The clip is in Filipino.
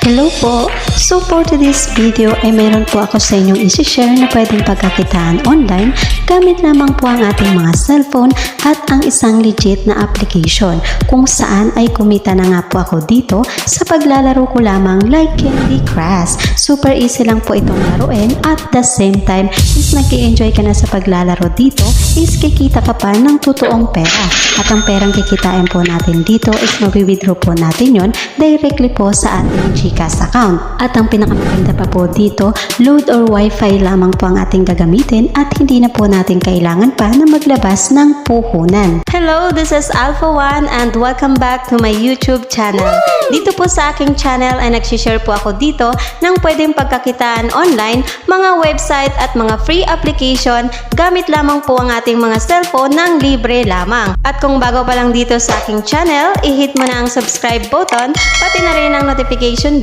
Hello po! So for today's video ay meron po ako sa inyong isi-share na pwedeng pagkakitaan online gamit lamang po ang ating mga cellphone at ang isang legit na application kung saan ay kumita na nga po ako dito sa paglalaro ko lamang like Candy Crush. Super easy lang po itong laruin at the same time is nag-i-enjoy ka na sa paglalaro dito is kikita ka pa ng totoong pera. At ang perang kikitain po natin dito is mawi-withdraw po natin yon directly po sa ating GCash account. At ang pinakamaganda pa po dito, load or wifi lamang po ang ating gagamitin at hindi na po natin kailangan pa na maglabas ng puhunan. Hello, this is Alpha One and welcome back to my YouTube channel. Dito po sa aking channel ay nagsishare po ako dito ng pwedeng pagkakitaan online, mga website at mga free application gamit lamang po ang ating mga cellphone ng libre lamang. At kung bago pa lang dito sa aking channel, i-hit mo na ang subscribe button pati na rin ang notification bell